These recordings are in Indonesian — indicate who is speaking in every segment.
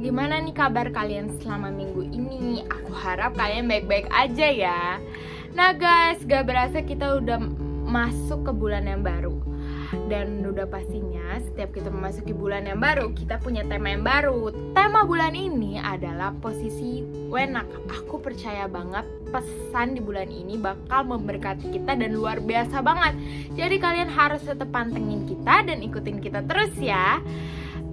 Speaker 1: Gimana nih kabar kalian selama minggu ini? Aku harap kalian baik-baik aja ya. Nah guys, gak berasa kita udah masuk ke bulan yang baru. Dan udah pastinya setiap kita memasuki bulan yang baru, kita punya tema yang baru. Tema bulan ini adalah posisi wenak. Aku percaya banget pesan di bulan ini bakal memberkati kita dan luar biasa banget. Jadi kalian harus tetap pantengin kita dan ikutin kita terus ya.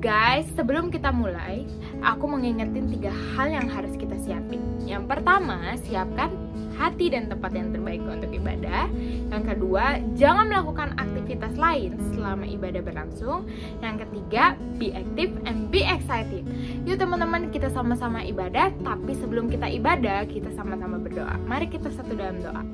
Speaker 1: Guys, sebelum kita mulai, aku mau ngingetin 3 hal yang harus kita siapin. Yang pertama, siapkan hati dan tempat yang terbaik untuk ibadah. Yang kedua, jangan melakukan aktivitas lain selama ibadah berlangsung. Yang ketiga, be active and be excited. Yuk teman-teman, kita sama-sama ibadah. Tapi sebelum kita ibadah, kita sama-sama berdoa. Mari kita satu dalam doa.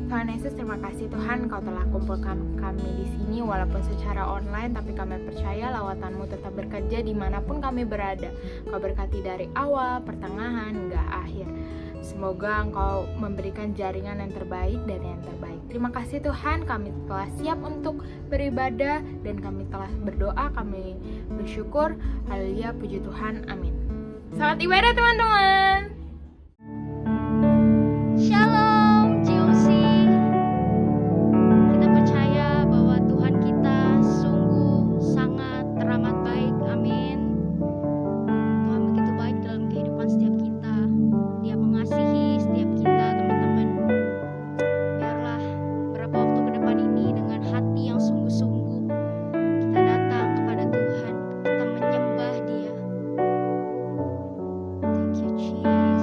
Speaker 1: Tuhan Yesus, terima kasih Tuhan, Kau telah kumpulkan kami di sini walaupun secara online, tapi kami percaya lawatan-Mu tetap bekerja dimanapun kami berada. Kau berkati dari awal, pertengahan, hingga akhir. Semoga Engkau memberikan jaringan yang terbaik dan yang terbaik. Terima kasih Tuhan, kami telah siap untuk beribadah dan kami telah berdoa, kami bersyukur. Haleluya, puji Tuhan, amin. Selamat ibadah teman-teman.
Speaker 2: Shalom GOC. Kita percaya bahwa Tuhan kita sungguh sangat teramat baik. Amin. Tuhan begitu baik dalam kehidupan setiap kita. Dia mengasihi setiap kita, teman-teman. Biarlah beberapa waktu ke depan ini dengan hati yang sungguh-sungguh kita datang kepada Tuhan. Kita menyembah Dia. Thank you Jesus.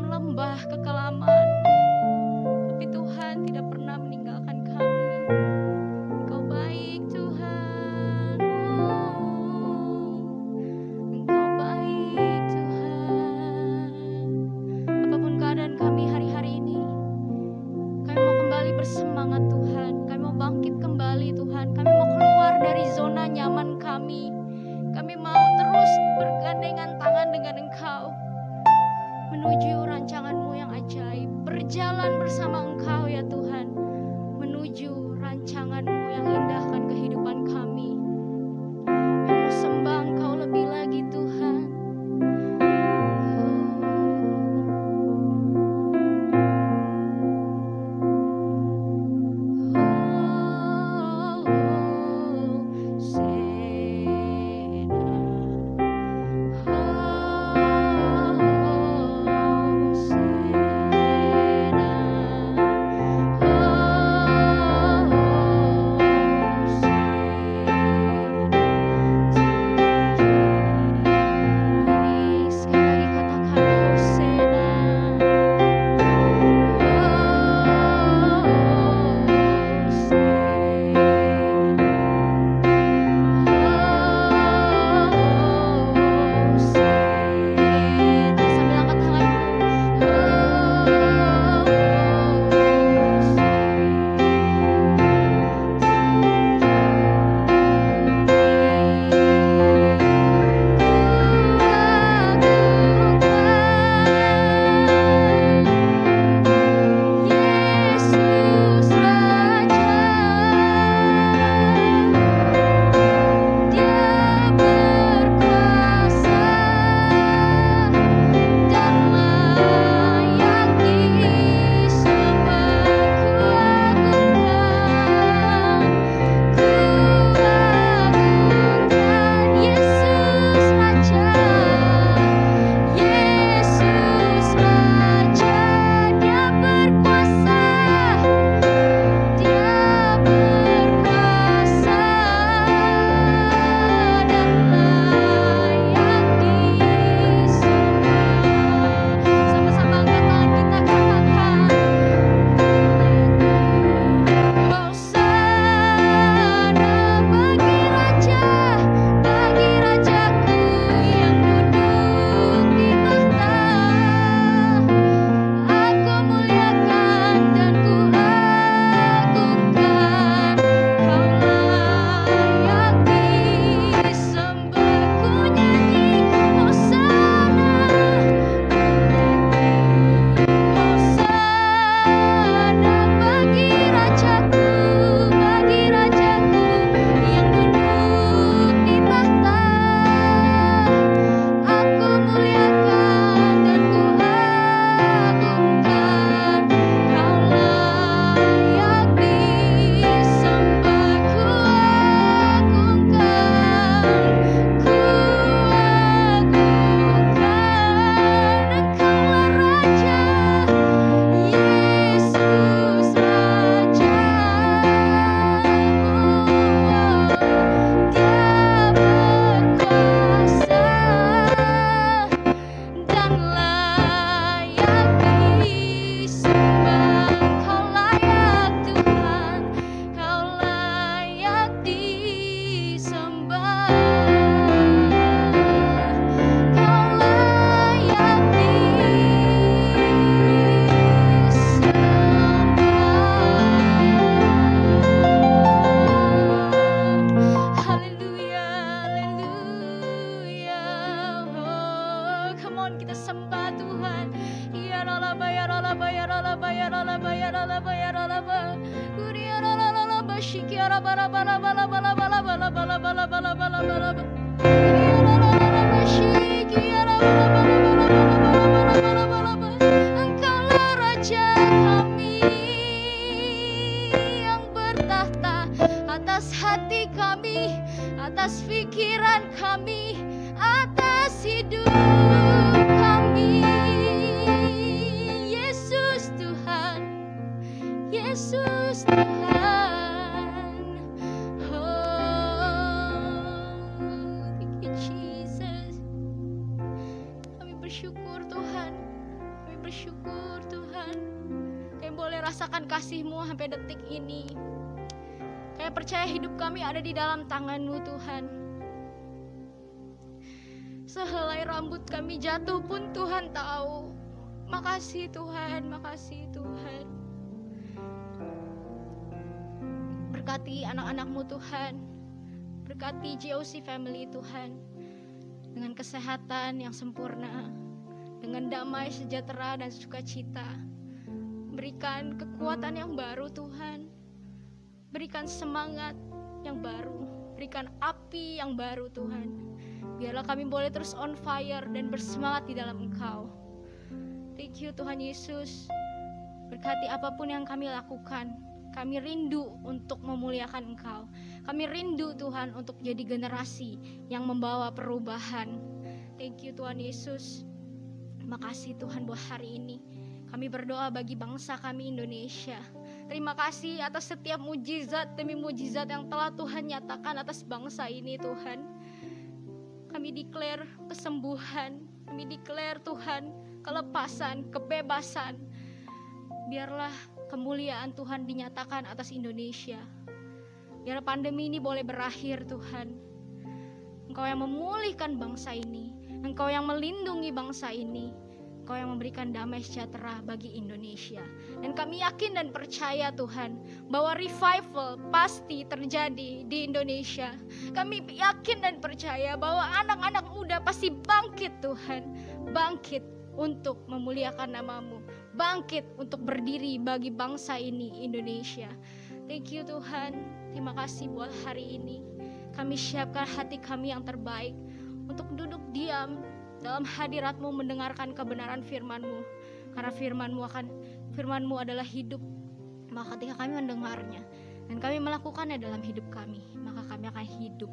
Speaker 2: dalam lembah kekelaman, tapi Tuhan tidak pernah meninggalkan kami. Engkau baik Tuhan, Engkau baik Tuhan. Apapun keadaan kami hari-hari ini, kami mau kembali bersemangat Tuhan. Kami mau bangkit kembali Tuhan. Kami mau keluar dari zona nyaman kami. Kami mau terus bergandengan tangan dengan Engkau menuju rancangan-Mu yang ajaib. Berjalan bersama Engkau ya Tuhan, menuju rancangan-Mu yang indah akan kehidupan kami. Kami mau sembah Engkau lebih lagi Tuhan. Engkaulah Raja kami yang bertahta atas hati kami, atas pikiran kami, atas hidup kami. Yesus Tuhan, Yesus Tuhan. Oh, thank you Jesus. Kami bersyukur Tuhan, kami bersyukur syukur Tuhan. Kami boleh rasakan kasih-Mu sampai detik ini. Kami percaya hidup kami ada di dalam tangan-Mu Tuhan. Sehelai rambut kami jatuh pun Tuhan tahu. Makasih Tuhan, makasih Tuhan. Berkati anak-anak-Mu Tuhan. Berkati GOC family Tuhan. Dengan kesehatan yang sempurna, dengan damai, sejahtera, dan sukacita. Berikan kekuatan yang baru Tuhan. Berikan semangat yang baru. Berikan api yang baru Tuhan. Biarlah kami boleh terus on fire dan bersemangat di dalam Engkau. Thank you Tuhan Yesus. Berkati apapun yang kami lakukan. Kami rindu untuk memuliakan Engkau. Kami rindu Tuhan untuk jadi generasi yang membawa perubahan. Thank you Tuhan Yesus. Terima kasih Tuhan buat hari ini. Kami berdoa bagi bangsa kami Indonesia. Terima kasih atas setiap mujizat demi mujizat yang telah Tuhan nyatakan atas bangsa ini Tuhan. Kami declare kesembuhan. Kami declare Tuhan kelepasan, kebebasan. Biarlah kemuliaan Tuhan dinyatakan atas Indonesia. Biar pandemi ini boleh berakhir Tuhan. Engkau yang memulihkan bangsa ini. Engkau yang melindungi bangsa ini. Engkau yang memberikan damai sejahtera bagi Indonesia. Dan kami yakin dan percaya Tuhan bahwa revival pasti terjadi di Indonesia. Kami yakin dan percaya bahwa anak-anak muda pasti bangkit Tuhan. Bangkit untuk memuliakan nama-Mu. Bangkit untuk berdiri bagi bangsa ini Indonesia. Thank you Tuhan. Terima kasih buat hari ini. Kami siapkan hati kami yang terbaik untuk duduk diam dalam hadirat-Mu, mendengarkan kebenaran firman-Mu. Karena firman-Mu adalah hidup. Maka ketika kami mendengarnya dan kami melakukannya dalam hidup kami, maka kami akan hidup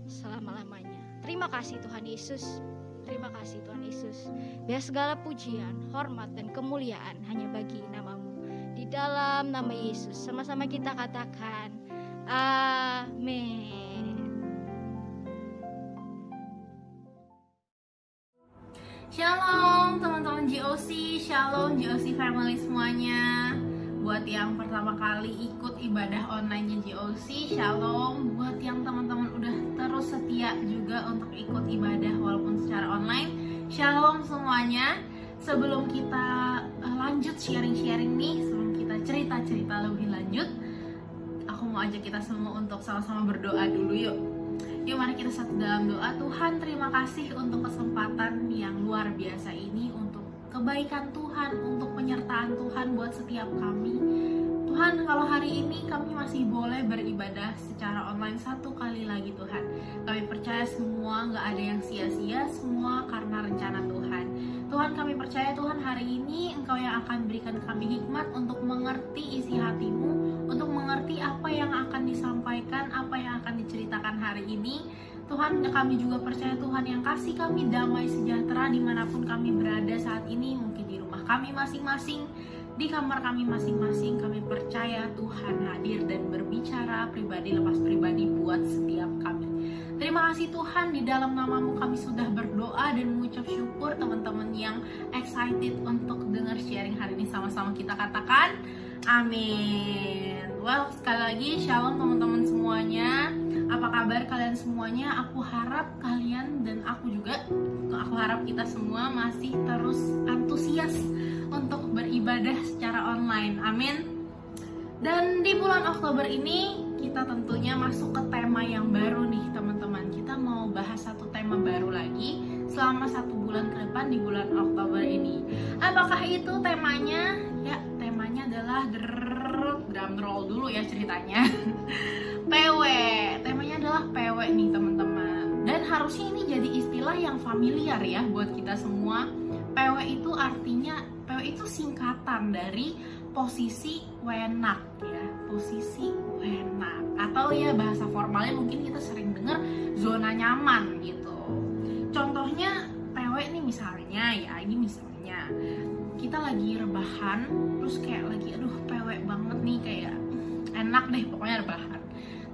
Speaker 2: selama-lamanya. Terima kasih Tuhan Yesus. Terima kasih Tuhan Yesus. Biar segala pujian, hormat, dan kemuliaan hanya bagi nama-Mu. Di dalam nama Yesus, sama-sama kita katakan, amin.
Speaker 1: Shalom teman-teman GOC, shalom GOC family semuanya. Buat yang pertama kali ikut ibadah online GOC, shalom. Buat yang teman-teman udah terus setia juga untuk ikut ibadah walaupun secara online, shalom semuanya. Sebelum kita lanjut sharing-sharing nih, sebelum kita cerita-cerita lebih lanjut, aku mau ajak kita semua untuk sama-sama berdoa dulu yuk. Yuk mari kita satu dalam doa. Tuhan, terima kasih untuk kesempatan yang luar biasa ini, untuk kebaikan Tuhan, untuk penyertaan Tuhan buat setiap kami. Tuhan, kalau hari ini kami masih boleh beribadah secara online satu kali lagi Tuhan. Kami percaya semua gak ada yang sia-sia, semua karena rencana Tuhan. Tuhan, kami percaya Tuhan hari ini Engkau yang akan berikan kami hikmat untuk mengerti isi hati-Mu, untuk mengerti apa yang akan disampaikan, apa yang akan diceritakan hari ini. Tuhan, kami juga percaya Tuhan yang kasih kami damai sejahtera dimanapun kami berada saat ini, mungkin di rumah kami masing-masing, di kamar kami masing-masing. Kami percaya Tuhan hadir dan berbicara pribadi lepas pribadi buat setiap kami. Terima kasih Tuhan, di dalam nama-Mu kami sudah berdoa dan mengucap syukur. Teman-teman yang excited untuk dengar sharing hari ini, sama-sama kita katakan amin. Well, sekali lagi shalom teman-teman semuanya. Apa kabar kalian semuanya? Aku harap kalian dan aku harap kita semua masih terus antusias untuk beribadah secara online. Amin. Dan di bulan Oktober ini kita tentunya masuk ke tema yang baru nih teman-teman. Kita mau bahas satu tema baru lagi selama 1 bulan ke depan di bulan Oktober ini. Apakah itu temanya? Ya, temanya adalah drum roll dulu ya ceritanya. PW. Temanya adalah PW nih teman-teman. Dan harusnya ini jadi istilah yang familiar ya buat kita semua. PW itu artinya, PW itu singkatan dari posisi wenak ya, posisi wenak, atau ya bahasa formalnya mungkin kita sering dengar zona nyaman gitu. Contohnya PW ini misalnya kita lagi rebahan, terus kayak lagi PW banget nih, kayak enak deh pokoknya rebahan.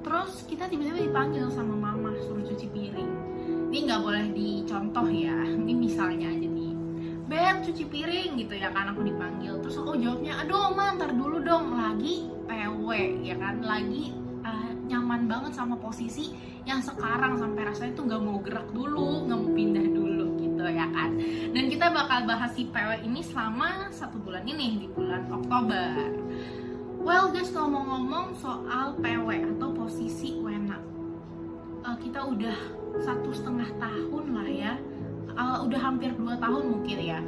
Speaker 1: Terus kita tiba-tiba dipanggil sama mama suruh cuci piring. Ini nggak boleh dicontoh ya, ini misalnya aja nih.
Speaker 3: Beb cuci piring gitu ya kan, aku dipanggil. Terus aku jawabnya, aduh Oma ntar dulu dong, lagi PW ya kan, lagi nyaman banget sama posisi yang sekarang sampai rasanya tuh nggak mau gerak dulu, nggak mau pindah dulu gitu ya kan. Dan kita bakal bahas si PW ini selama 1 bulan ini, di bulan Oktober. Well guys, ngomong-ngomong soal PW atau posisi wena, kita udah 1,5 tahun lah ya, udah hampir 2 tahun mungkin ya,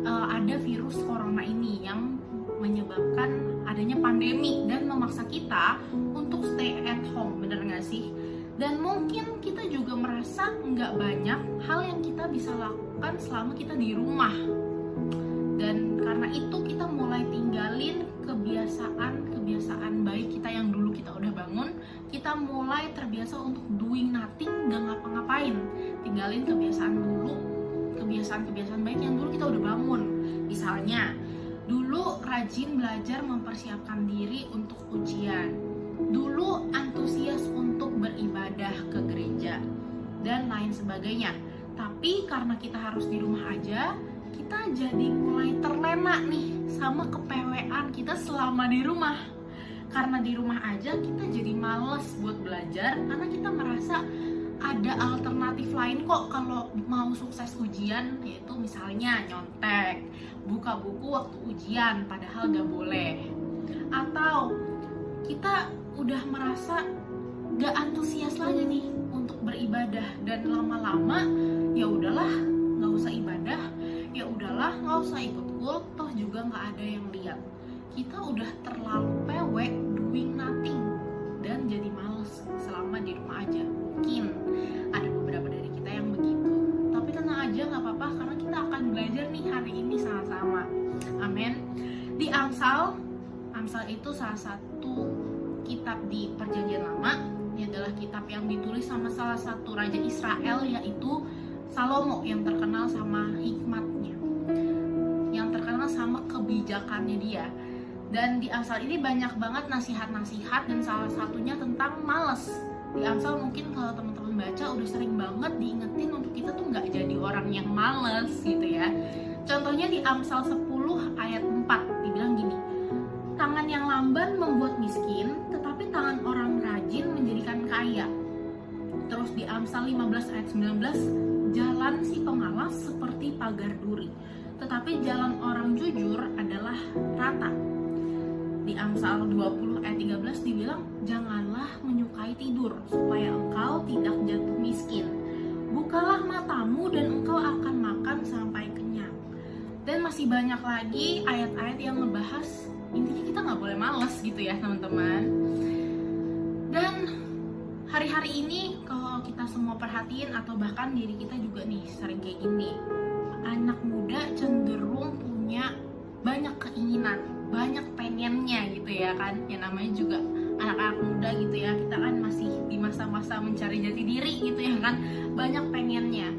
Speaker 3: ada virus corona ini yang menyebabkan adanya pandemi dan memaksa kita untuk stay at home, bener gak sih? Dan mungkin kita juga merasa nggak banyak hal yang kita bisa lakukan selama kita di rumah. Dan karena itu kita mulai tinggalin kebiasaan baik kita yang dulu kita udah bangun. Kita mulai terbiasa untuk doing nothing, gak ngapa-ngapain. Tinggalin kebiasaan baik yang dulu kita udah bangun. Misalnya, dulu rajin belajar mempersiapkan diri untuk ujian. Dulu antusias untuk beribadah ke gereja dan lain sebagainya. Tapi karena kita harus di rumah aja, kita jadi mulai terlena nih sama kepewean kita selama di rumah. Karena di rumah aja kita jadi males buat belajar, karena kita merasa ada alternatif lain kok kalau mau sukses ujian, yaitu misalnya nyontek, buka buku waktu ujian padahal gak boleh. Atau kita udah merasa gak antusias lagi nih untuk beribadah, dan lama-lama ya udahlah nggak usah ibadah, ya udahlah nggak usah ikut kul, toh juga nggak ada yang lihat. Kita udah terlalu PW doing nothing dan jadi males selama di rumah aja. Mungkin ada beberapa dari kita yang begitu, tapi tenang aja, nggak apa-apa karena kita akan belajar nih hari ini sama-sama. Amin. Di Amsal itu salah satu kitab di Perjanjian Lama. Ini adalah kitab yang ditulis sama salah satu raja Israel, yaitu Salomo, yang terkenal sama hikmatnya, yang terkenal sama kebijakannya dia. Dan di Amsal ini banyak banget nasihat-nasihat, dan salah satunya tentang malas. Di Amsal mungkin kalau teman-teman baca udah sering banget diingetin untuk kita tuh nggak jadi orang yang malas gitu ya. Contohnya di Amsal 10 ayat 4 dibilang gini, tangan yang lamban membuat miskin, tetapi tangan orang rajin menjadikan kaya. Terus di Amsal 15 ayat 19, jalan si pemalas seperti pagar duri, tetapi jalan orang jujur adalah rata. Di Amsal 20 ayat 13 dibilang, janganlah menyukai tidur supaya engkau tidak jatuh miskin. Bukalah matamu dan engkau akan makan sampai kenyang. Dan masih banyak lagi ayat-ayat yang ngebahas intinya kita nggak boleh malas gitu ya teman-teman. Dan hari-hari ini kalau kita semua perhatiin, atau bahkan diri kita juga nih sering kayak gini, anak muda cenderung punya banyak keinginan, banyak pengennya gitu ya kan. Ya namanya juga anak-anak muda gitu ya, kita kan masih di masa-masa mencari jati diri gitu ya kan. Banyak pengennya.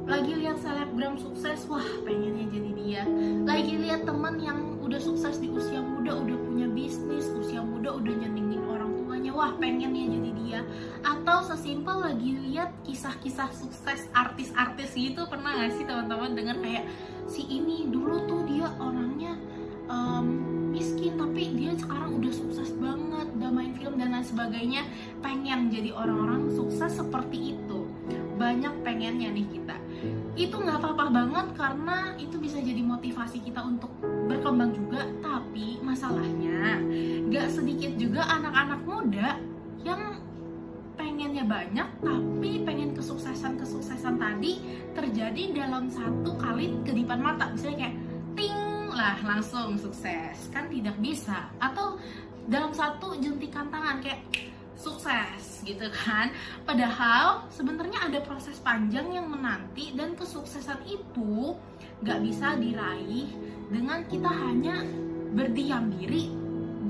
Speaker 3: Lagi lihat selebgram sukses, wah pengennya jadi dia. Lagi lihat teman yang udah sukses di usia muda, udah punya bisnis, usia muda udah nyenengin orang tuanya, wah pengennya jadi dia. Atau sesimpel lagi lihat kisah-kisah sukses artis-artis gitu, pernah gak sih teman-teman dengar kayak si ini dulu tuh dia orangnya miskin tapi dia sekarang udah sukses banget, udah main film dan lain sebagainya. Pengen jadi orang-orang sukses seperti itu, banyak pengennya nih kita. Itu nggak apa-apa banget karena itu bisa jadi motivasi kita untuk berkembang juga. Tapi masalahnya nggak sedikit juga anak-anak muda yang pengennya banyak tapi pengen kesuksesan tadi terjadi dalam satu kali kedipan mata. Misalnya kayak ting lah langsung sukses, kan tidak bisa. Atau dalam satu jentikan tangan kayak sukses gitu kan. Padahal sebenarnya ada proses panjang yang menanti, dan kesuksesan itu gak bisa diraih dengan kita hanya berdiam diri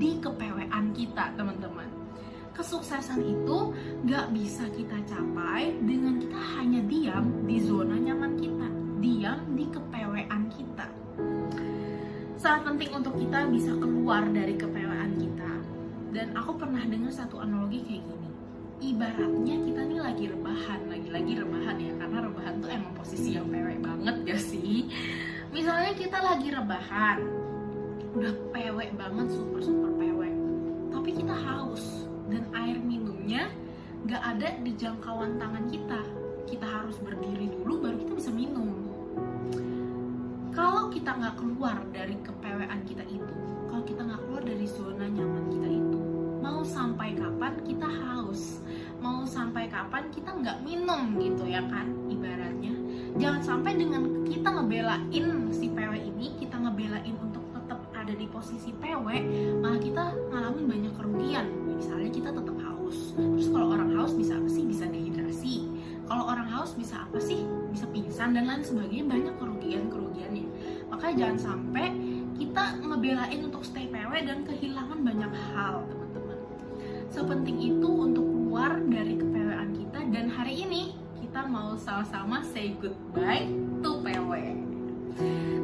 Speaker 3: di kepewean kita teman-teman. Kesuksesan itu gak bisa kita capai dengan kita hanya diam di zona nyaman kita, diam di kepewean kita. Sangat penting untuk kita bisa keluar dari kepewean kita. Dan aku pernah dengar satu analogi kayak gini, ibaratnya kita nih lagi rebahan ya, karena rebahan tuh emang posisi yang pewek banget gak sih. Misalnya kita lagi rebahan, udah pewek banget, super pewek, tapi kita haus dan air minumnya gak ada di jangkauan tangan kita. Kita harus berdiri dulu baru kita bisa minum. Kalau kita gak keluar dari kepewean kita itu, kalau kita gak keluar dari zona nyaman kita itu, mau sampai kapan kita haus, mau sampai kapan kita gak minum gitu ya kan, ibaratnya. Jangan sampai dengan kita ngebelain si pewek ini, kita ngebelain untuk tetap ada di posisi pewek, malah kita ngalamin banyak kerugian. Misalnya kita tetap haus. Terus kalau orang haus bisa apa sih? Bisa dehidrasi. Kalau orang haus bisa apa sih? Bisa pingsan dan lain sebagainya, banyak kerugiannya. Makanya jangan sampai kita ngebelain untuk stay pewek dan kehilangan banyak hal, teman-teman. Sepenting itu untuk keluar dari kepewean kita, dan hari ini kita mau sama-sama say goodbye to PW.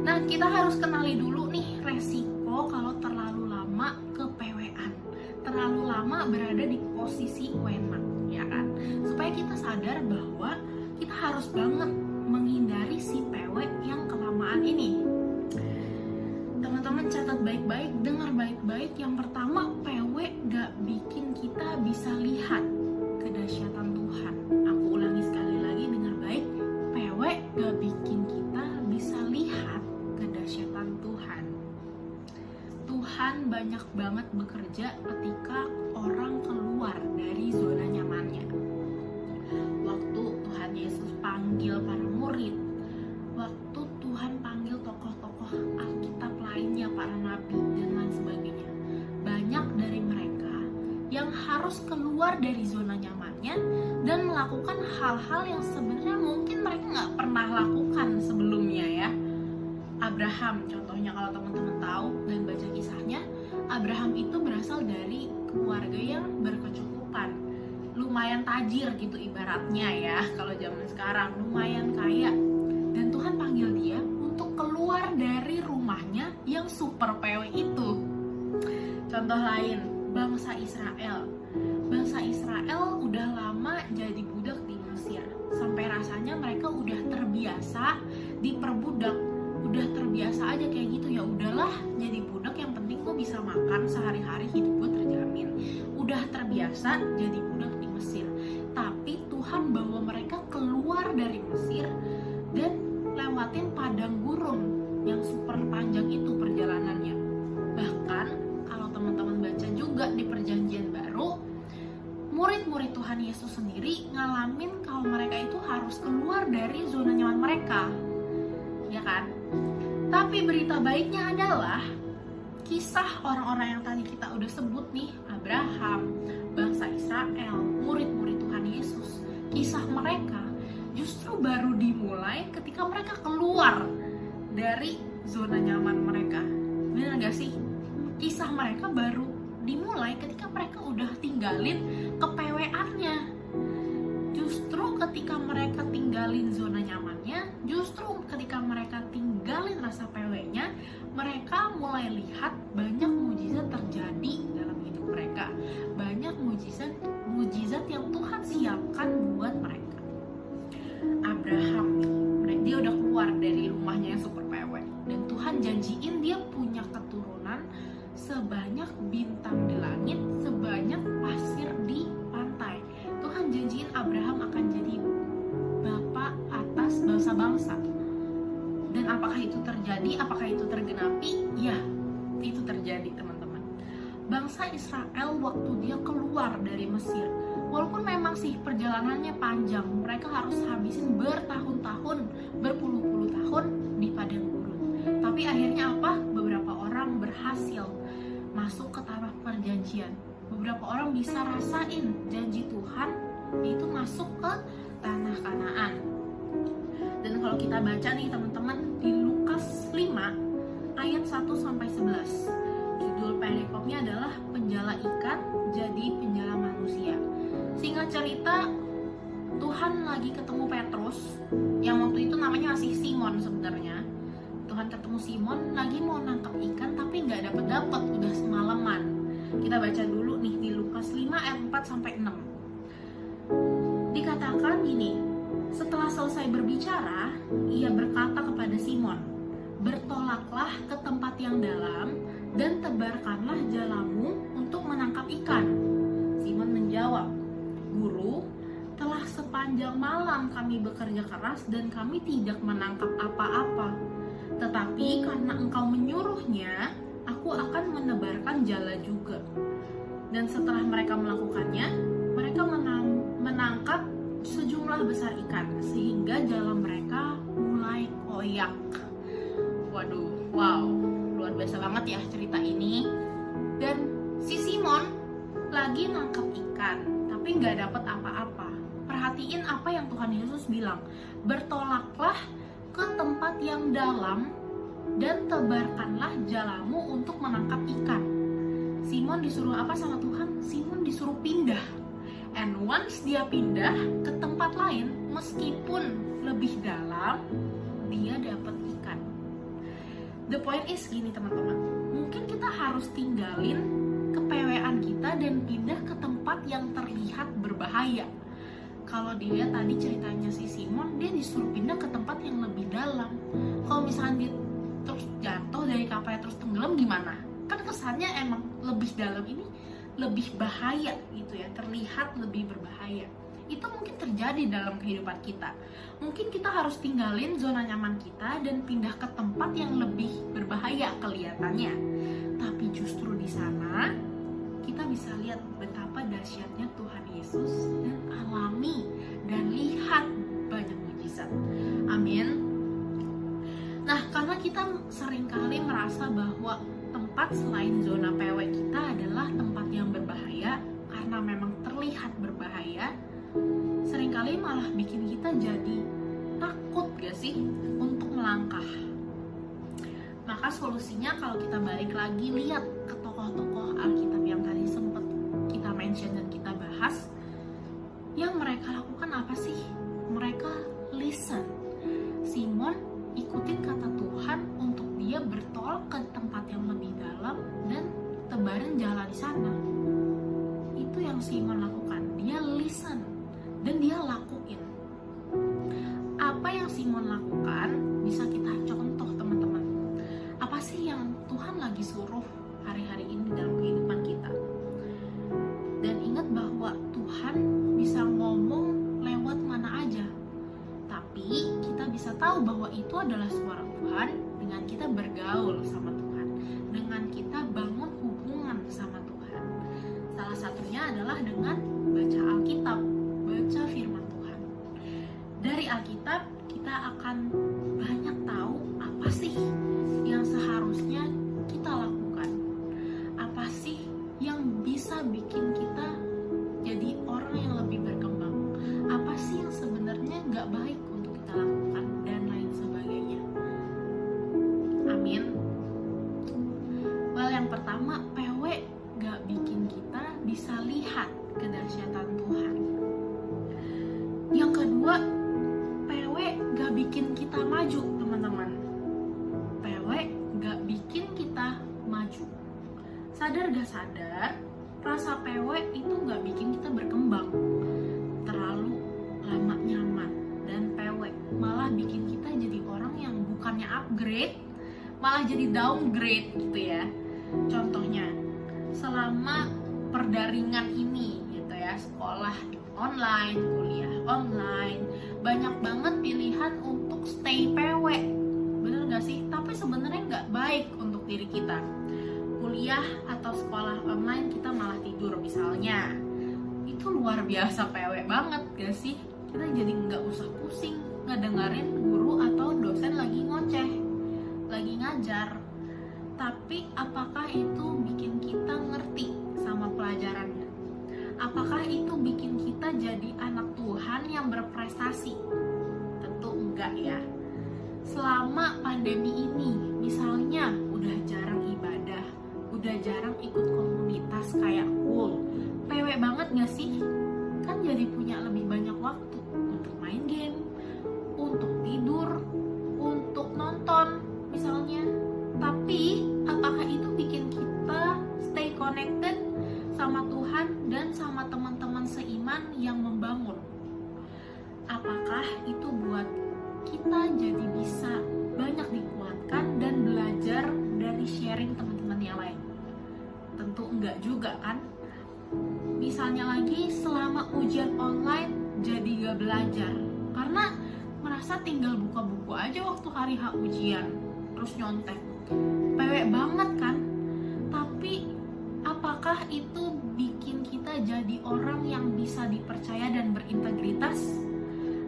Speaker 3: Nah, kita harus kenali dulu nih resiko kalau terlalu lama kepewean, terlalu lama berada di posisi enak, ya kan? Supaya kita sadar bahwa kita harus banget menghindari si PW yang kelamaan ini. Teman-teman catat baik-baik, dengar baik-baik. Yang pertama, PW gak bikin kita bisa lihat kedahsyatan Tuhan. Aku ulangi sekali lagi, dengar baik. PW gak bikin kita bisa lihat kedahsyatan Tuhan. Tuhan banyak banget bekerja ketika orang keluar dari zona nyamannya. Waktu Tuhan Yesus panggil para murid, waktu Tuhan panggil tokoh-tokoh Alkitab lainnya, para nabi dan lain sebagainya, banyak dari mereka yang harus keluar dari zona nyamannya dan melakukan hal-hal yang sebenarnya mungkin mereka nggak pernah lakukan sebelumnya ya. Abraham contohnya, kalau teman-teman tahu dan baca kisahnya, Abraham itu berasal dari keluarga yang berkecukupan, lumayan tajir gitu ibaratnya ya, kalau zaman sekarang lumayan kaya. Dan Tuhan panggil dia untuk keluar dari rumahnya yang super pewe itu. Contoh lain, bangsa Israel. Bangsa Israel udah lama jadi budak di Mesir, sampai rasanya mereka udah terbiasa diperbudak, udah terbiasa aja kayak gitu. Ya udahlah, jadi budak yang penting gue bisa makan sehari-hari, hidup gue terjamin. Udah terbiasa jadi budak di Mesir. Tapi Tuhan bawa mereka keluar dari Mesir dan lewatin padang gurun yang super panjang itu perjalanannya. Bahkan kalau teman-teman baca juga di Perjanjian Baru, murid-murid Tuhan Yesus sendiri ngalamin kalau mereka itu harus keluar dari zona nyaman mereka, ya kan? Tapi berita baiknya adalah kisah orang-orang yang tadi kita udah sebut nih, Abraham, bangsa Israel, murid-murid Tuhan Yesus, kisah mereka justru baru dimulai ketika mereka keluar dari zona nyaman mereka. Benar gak sih? Kisah mereka baru dimulai ketika mereka udah tinggalin kepeweannya. Justru ketika mereka tinggalin zona nyamannya, justru ketika mereka tinggalin rasa pewenya, mereka mulai lihat banyak mujizat terjadi dalam hidup mereka. Banyak mujizat yang Tuhan siapkan buat mereka. Abraham nih, dia udah keluar dari rumahnya yang super pewek, dan Tuhan janjiin dia punya keturunan sebanyak bintang di langit, sebanyak pasir di pantai. Tuhan janjiin Abraham akan jadi bapak atas bangsa-bangsa. Dan apakah itu terjadi? Apakah itu tergenapi? Ya, itu terjadi, teman-teman. Bangsa Israel waktu dia keluar dari Mesir, walaupun memang sih perjalanannya panjang, mereka harus habisin bertahun-tahun, berpuluh-puluh tahun di padang gurun. Tapi akhirnya apa? Beberapa orang berhasil masuk ke tanah perjanjian. Beberapa orang bisa rasain janji Tuhan, yaitu masuk ke tanah Kanaan. Dan kalau kita baca nih teman-teman, di Lukas 5 ayat 1-11, judul perikopnya adalah penjala ikan jadi penjala manusia. Singkat cerita, Tuhan lagi ketemu Petrus, yang waktu itu namanya masih Simon sebenarnya. Tuhan ketemu Simon lagi mau nangkap ikan tapi nggak dapet, udah semalaman. Kita baca dulu nih di Lukas 5 ayat 4-6. Dikatakan gini, setelah selesai berbicara, ia berkata kepada Simon, bertolaklah ke tempat yang dalam dan tebarkanlah jalamu untuk menangkap ikan. Simon menjawab, Guru, telah sepanjang malam kami bekerja keras dan kami tidak menangkap apa-apa. Tetapi karena engkau menyuruhnya, aku akan menebarkan jala juga. Dan setelah mereka melakukannya, mereka menangkap sejumlah besar ikan, sehingga jala mereka mulai koyak. Waduh, wow, luar biasa banget ya cerita ini. Dan si Simon lagi nangkap ikan, tapi nggak dapat apa-apa. Perhatiin apa yang Tuhan Yesus bilang, bertolaklah ke tempat yang dalam dan tebarkanlah jalamu untuk menangkap ikan. Simon disuruh apa sama Tuhan? Simon disuruh pindah. And once dia pindah ke tempat lain, meskipun lebih dalam, dia dapat ikan. The point is gini teman-teman, mungkin kita harus tinggalin kepewean kita dan pindah ke tempat yang terlihat berbahaya. Kalau dilihat tadi ceritanya si Simon, dia disuruh pindah ke tempat yang lebih dalam. Kalau misalnya dia terus jatuh dari kapalnya terus tenggelam gimana? Kan kesannya emang lebih dalam ini lebih bahaya gitu ya, terlihat lebih berbahaya. Itu mungkin terjadi dalam kehidupan kita. Mungkin kita harus tinggalin zona nyaman kita dan pindah ke tempat yang lebih berbahaya kelihatannya. Tapi justru di sana kita bisa lihat betapa dahsyatnya Tuhan Yesus dan alami dan lihat banyak mujizat. Amin. Nah, karena kita seringkali merasa bahwa tempat selain zona PW kita adalah tempat yang berbahaya karena memang terlihat berbahaya, seringkali malah bikin kita jadi takut gak sih untuk melangkah. Maka solusinya kalau kita balik lagi lihat ke tokoh-tokoh Alkitab yang tadi sempat kita mention dan kita bahas, yang mereka lakukan apa sih? Mereka listen. Simon ikutin kata Tuhan untuk dia bertolak ke tempat yang lebih dalam dan tebarin jala di sana. Itu yang Simon lakukan. Dia listen dan dia lakuin. Apa yang Simon lakukan bisa kita contoh teman-teman. Apa sih yang Tuhan lagi suruh hari-hari ini dalam kehidupan kita? Dan ingat bahwa Tuhan bisa ngomong lewat mana aja. Tapi kita bisa tahu bahwa itu adalah suara Tuhan dengan kita bergaul sama Tuhan, dengan kita bangun hubungan sama Tuhan. Salah satunya adalah dengan baca Alkitab, baca firman Tuhan. Dari Alkitab kita akan banyak tahu apa sih yang seharusnya kita lakukan. Apa sih yang bisa bikin kita jadi orang yang lebih berkembang. Apa sih yang sebenarnya gak baik untuk kita lakukan dan lain sebagainya. Amin. Well, yang pertama, PW gak bikin kita bisa lihat kedahsyatan Tuhan. Yang kedua, PW gak bikin kita maju, teman-teman. PW gak bikin kita maju. Sadar gak sadar, rasa PW itu gak bikin kita berkembang. Terlalu lama nyaman dan PW malah bikin kita jadi orang yang bukannya upgrade, malah jadi downgrade gitu ya. Contohnya, selama perdaringan ini gitu ya, sekolah online, kuliah online, banyak banget pilihan untuk stay PW. Bener gak sih? Tapi sebenarnya gak baik untuk diri kita. Kuliah atau sekolah online kita malah tidur misalnya, itu luar biasa PW banget gak sih? Kita jadi nggak usah pusing ngedengerin guru atau dosen lagi ngoceh, lagi ngajar. Tapi apakah itu bikin kita ngerti sama pelajarannya? Apakah itu bikin kita jadi anak Tuhan yang berprestasi? Tentu enggak ya. Selama pandemi ini, misalnya udah jarang ibadah, udah jarang ikut komunitas kayak Cool, PW banget gak sih? Kan jadi punya lebih banyak waktu untuk main game, untuk tidur, untuk nonton misalnya. Tapi apakah itu bikin kita stay connected sama Tuhan dan sama teman-teman seiman yang membangun? Apakah itu buat kita jadi bisa banyak dikuatkan di-sharing teman-teman yang lain? Tentu enggak juga kan? Misalnya lagi selama ujian online jadi gak belajar karena merasa tinggal buka buku aja waktu hari H ujian terus nyontek. Pewek banget kan? Tapi apakah itu bikin kita jadi orang yang bisa dipercaya dan berintegritas?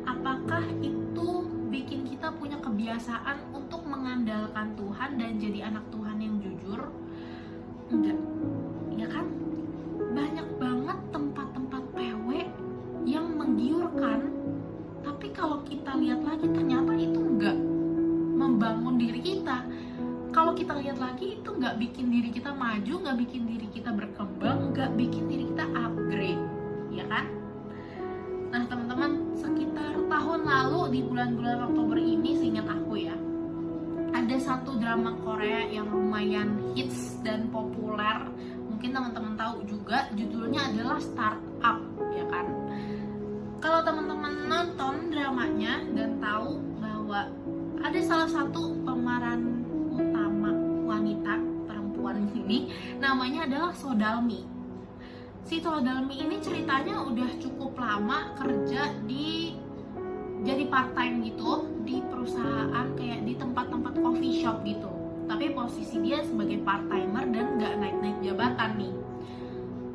Speaker 3: Apakah itu bikin kita punya kebiasaan untuk mengandalkan Tuhan dan jadi anak Tuhan yang jujur? Enggak, ya kan? Banyak banget tempat-tempat PW yang menggiurkan, tapi kalau kita lihat lagi ternyata itu enggak membangun diri kita. Kalau kita lihat lagi itu nggak bikin diri kita maju, nggak bikin diri kita berkembang, nggak bikin diri kita upgrade, ya kan? Nah teman-teman, sekitar tahun lalu di bulan-bulan Oktober ini, seingat aku ya, ada satu drama Korea yang lumayan hits dan populer. Mungkin teman-teman tahu juga, judulnya adalah Startup, ya kan? Kalau teman-teman nonton dramanya dan tahu bahwa ada salah satu pemeran utama wanita perempuan ini namanya adalah So Dalmi. Si So Dalmi ini ceritanya udah cukup lama kerja jadi part time gitu di perusahaan kayak di tempat-tempat coffee shop gitu. Tapi posisi dia sebagai part timer dan nggak naik-naik jabatan nih.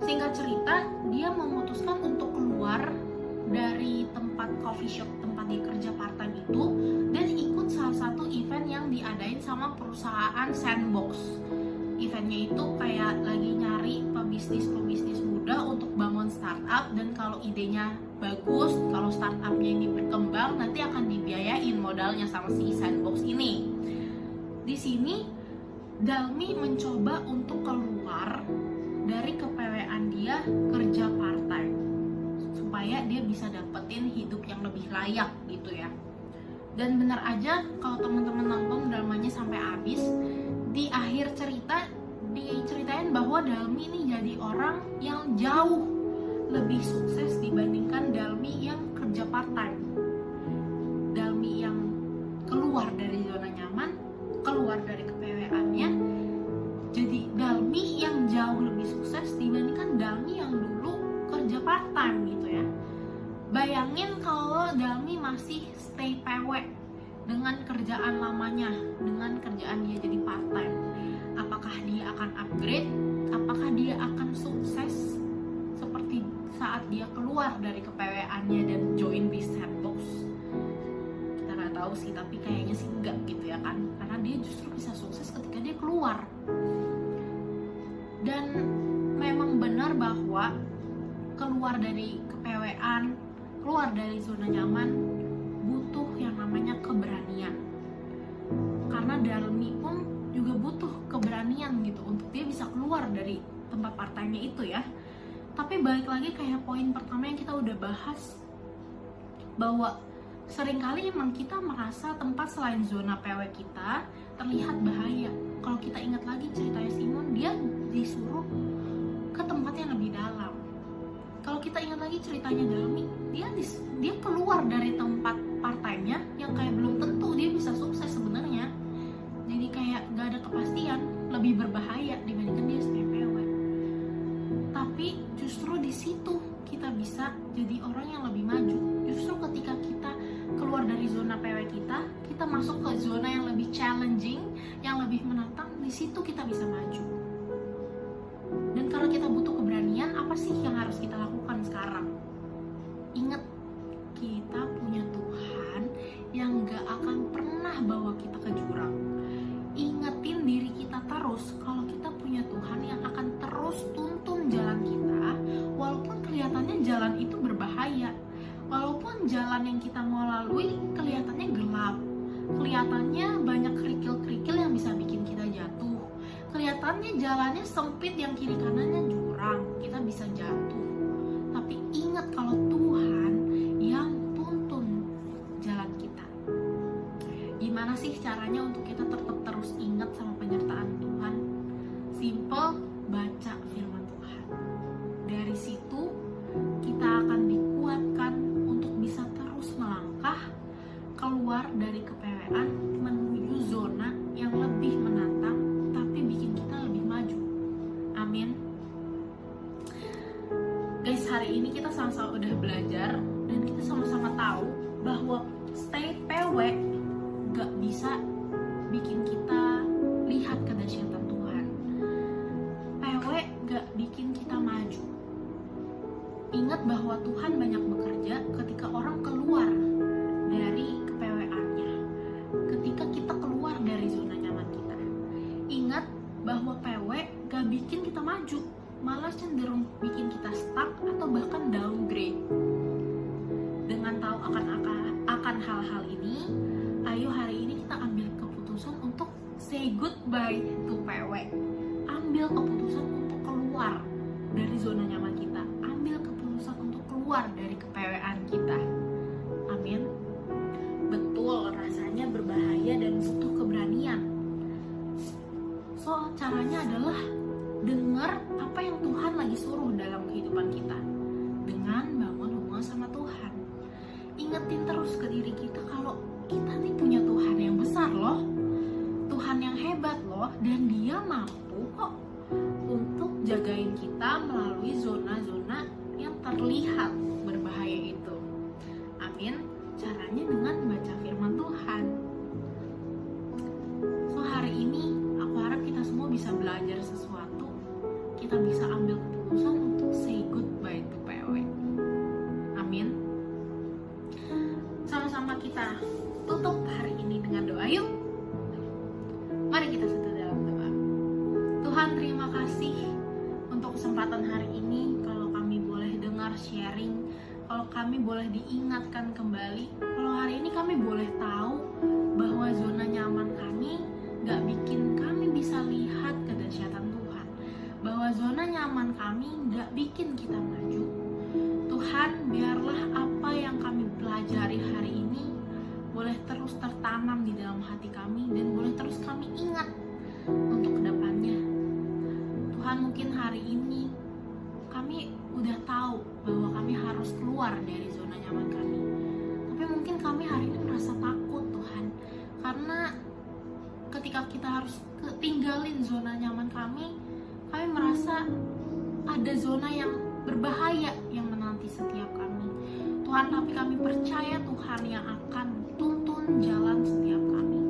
Speaker 3: Singkat cerita, dia memutuskan untuk keluar dari tempat coffee shop tempat dia kerja part time itu dan ikut salah satu event yang diadain sama perusahaan Sandbox. Eventnya itu kayak lagi nyari pebisnis muda untuk bangun startup, dan kalau idenya bagus, kalau startupnya ini berkembang, nanti akan dibiayain modalnya sama si Sandbox ini. Di sini Dalmi mencoba untuk keluar dari kepewean dia kerja part time supaya dia bisa dapetin hidup yang lebih layak gitu ya. Dan benar aja kalau teman-teman nonton dramanya sampai habis, di akhir cerita diceritain bahwa Dalmi ini jadi orang yang jauh lebih sukses dibandingkan Dalmi yang kerja part time. Dalmi yang keluar dari zona nyaman, keluar dari kepeweannya, jadi Dalmi yang jauh lebih sukses dibandingkan Dalmi yang dulu kerja part time gitu ya. Bayangin kalau Dalmi masih stay PW dengan kerjaan lamanya, dengan kerjaan dia jadi part time, apakah dia akan upgrade? Apakah dia akan sukses seperti saat dia keluar dari kepeweannya dan join di Sandbox? Kita nggak tahu sih, tapi kayaknya sih enggak gitu ya kan, karena dia justru bisa sukses ketika dia keluar. Dan memang benar bahwa keluar dari kepewean, keluar dari zona nyaman butuh yang namanya keberanian. Karena Dalmi pun juga butuh keberanian gitu untuk dia bisa keluar dari tempat partainya itu ya. Tapi balik lagi kayak poin pertama yang kita udah bahas, bahwa seringkali emang kita merasa tempat selain zona PW kita terlihat bahaya. Kalau kita ingat lagi ceritanya Simon, dia disuruh ke tempat yang lebih dalam. Kalau kita ingat lagi ceritanya Dalmi, dia keluar dari tempat part-time-nya yang kayak belum tentu dia bisa sukses sebenarnya. Jadi kayak gak ada kepastian, lebih berbahaya dibandingkan dia stay PW. Tapi justru di situ kita bisa jadi orang yang lebih maju. Justru ketika kita keluar dari zona PW kita masuk ke zona yang lebih challenging, yang lebih menantang, di situ kita bisa maju. Dan karena kita butuh keberanian, apa sih yang harus kita lakukan sekarang? Ingat, kita punya Tuhan yang gak akan pernah bawa kita ke jurang. Ingetin diri kita terus kalau kita punya Tuhan yang akan terus tuntun jalan kita, walaupun kelihatannya jalan itu berbahaya, walaupun jalan yang kita mau lalui kelihatannya gelap, kelihatannya banyak kerikil-kerikil yang bisa bikin kita jatuh, kelihatannya jalannya sempit yang kiri kanannya jurang, kita bisa jatuh. Tapi ingat kalau Tuhan yang tuntun jalan kita. Gimana sih caranya untuk kita tetap terus ingat sama penyertaan Tuhan? Simple, baca firman Tuhan. Dari situ kita akan dikuatkan untuk bisa terus melangkah keluar dari kepewean menuju zona yang lebih menantang, tapi hari ini kita sama-sama udah belajar dan kita sama-sama tahu bahwa stay PW gak bisa bikin kita lihat kedahsyatan Tuhan. PW gak bikin kita maju. Ingat bahwa Tuhan banyak bekerja ketika orang keluar dari kePW-annya, ketika kita keluar dari zona nyaman kita. Ingat bahwa PW gak bikin kita maju, malah cenderung bikin kita stuck atau bahkan downgrade. Dengan tahu akan hal-hal ini, ayo hari ini kita ambil keputusan untuk say goodbye to PW. Ambil keputusan untuk keluar dari zona nyaman kita. Ambil keputusan untuk keluar dari kePW-an kita. Amin. Betul, rasanya berbahaya dan butuh keberanian. So, caranya adalah dengar apa yang Tuhan lagi suruh dalam kehidupan kita dengan bangun hubungan sama Tuhan. Ingetin terus ke diri kita kalau kita nih punya Tuhan yang besar loh, Tuhan yang hebat loh, dan Dia mampu kok untuk jagain kita melalui zona-zona yang terlihat berbahaya itu. Amin. Caranya dengan baca firman Tuhan. So, hari ini aku harap kita semua bisa belajar sesuatu. Kita bisa ambil keputusan untuk say goodbye to PW. Amin. Sama-sama kita tutup hari ini dengan doa yuk. Mari kita satu dalam doa. Tuhan, terima kasih untuk kesempatan hari ini. Kalau kami boleh dengar sharing, kalau kami boleh diingatkan kembali, kalau hari ini kami boleh tahu bahwa zona nyaman kami gak bikin kami bisa lihat kedahsyatan Tuhan, bahwa zona nyaman kami gak bikin kita maju. Tuhan, biarlah apa yang kami pelajari hari ini boleh terus tertanam di dalam hati kami dan boleh terus kami ingat untuk kedepannya. Tuhan, mungkin hari ini kami udah tahu bahwa kami harus keluar dari zona nyaman kami, tapi mungkin kami hari ini merasa takut Tuhan, karena ketika kita harus tinggalin zona nyaman kami merasa ada zona yang berbahaya yang menanti setiap kami. Tuhan, tapi kami percaya Tuhan yang akan tuntun jalan setiap kami,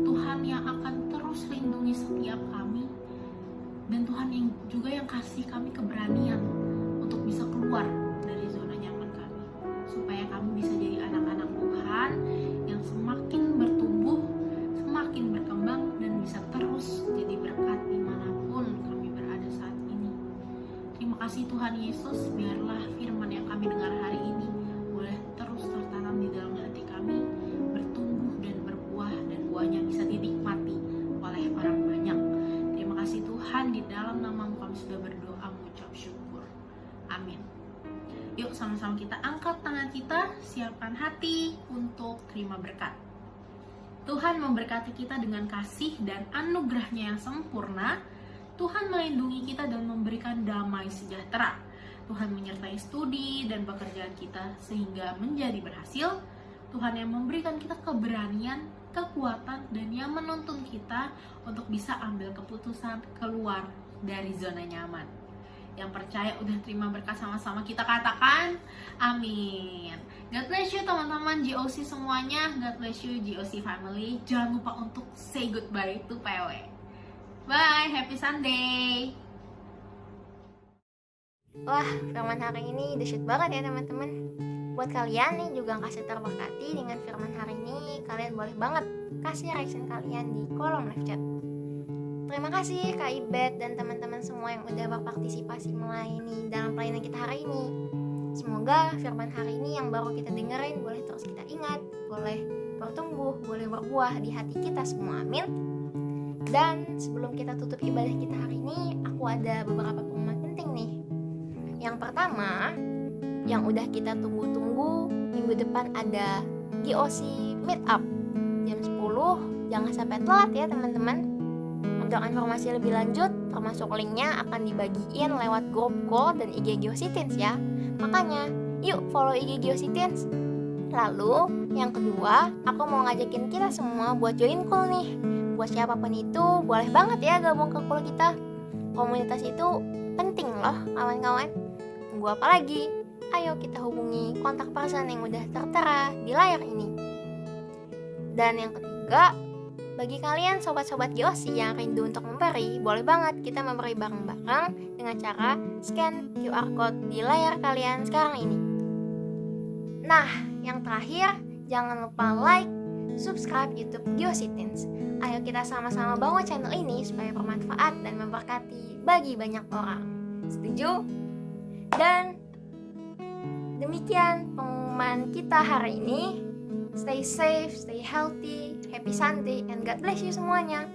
Speaker 3: Tuhan yang akan terus lindungi setiap kami, dan Tuhan yang juga yang kasih kami keberanian untuk bisa keluar dari zona nyaman kami, supaya kami bisa jadi anak-anak Tuhan yang semakin bertumbuh, semakin berkembang, dan bisa terus jadi berkat dimanapun kami berada saat ini. Terima kasih Tuhan Yesus, biarlah firman yang kami dengar hari ini boleh terus tertanam di dalam hati kami, bertumbuh dan berbuah, dan buahnya bisa dinikmati oleh orang banyak. Terima kasih Tuhan, di dalam nama-Mu kami sudah berdoa mengucap syukur. Amin. Yuk sama-sama kita angkat tangan kita, siapkan hati untuk terima berkat. Tuhan memberkati kita dengan kasih dan anugerah-Nya yang sempurna. Tuhan melindungi kita dan memberikan damai sejahtera. Tuhan menyertai studi dan pekerjaan kita sehingga menjadi berhasil. Tuhan yang memberikan kita keberanian, kekuatan, dan yang menuntun kita untuk bisa ambil keputusan keluar dari zona nyaman. Yang percaya udah terima berkat sama-sama kita katakan amin. God bless you teman-teman GOC semuanya. God bless you GOC family. Jangan lupa untuk say goodbye to PW. Bye, happy Sunday.
Speaker 2: Wah, firman hari ini dahsyat banget ya teman-teman. Buat kalian nih juga kasih terberkati dengan firman hari ini, kalian boleh banget kasih reaction kalian di kolom live chat. Terima kasih Kak Ibet dan teman-teman semua yang udah berpartisipasi melayani dalam pelayanan kita hari ini. Semoga firman hari ini yang baru kita dengerin boleh terus kita ingat, boleh bertumbuh, boleh berbuah di hati kita semua. Amin. Dan sebelum kita tutup ibadah kita hari ini, aku ada beberapa pengumuman penting nih. Yang pertama, yang udah kita tunggu-tunggu, minggu depan ada GOC Meetup jam 10. Jangan sampai telat ya teman-teman. Untuk informasi lebih lanjut, termasuk linknya akan dibagiin lewat grup call dan IG GOC Teens ya. Makanya, yuk follow IG GOC Teens. Lalu, yang kedua, aku mau ngajakin kita semua buat join call nih. Buat siapapun itu, boleh banget ya gabung ke call kita. Komunitas itu penting loh, kawan-kawan. Tunggu apa lagi?
Speaker 4: ayo kita hubungi kontak person yang udah tertera di layar ini. Dan yang ketiga, bagi kalian sobat-sobat Geosi yang rindu untuk memberi, boleh banget kita memberi bareng-bareng dengan cara scan QR code di layar kalian sekarang ini. Nah, yang terakhir, jangan lupa like, subscribe YouTube Geosi Teens. Ayo kita sama-sama bawa channel ini supaya bermanfaat dan memberkati bagi banyak orang. Setuju? Dan demikian pengumuman kita hari ini. Stay safe, stay healthy, happy Sunday, and God bless you semuanya.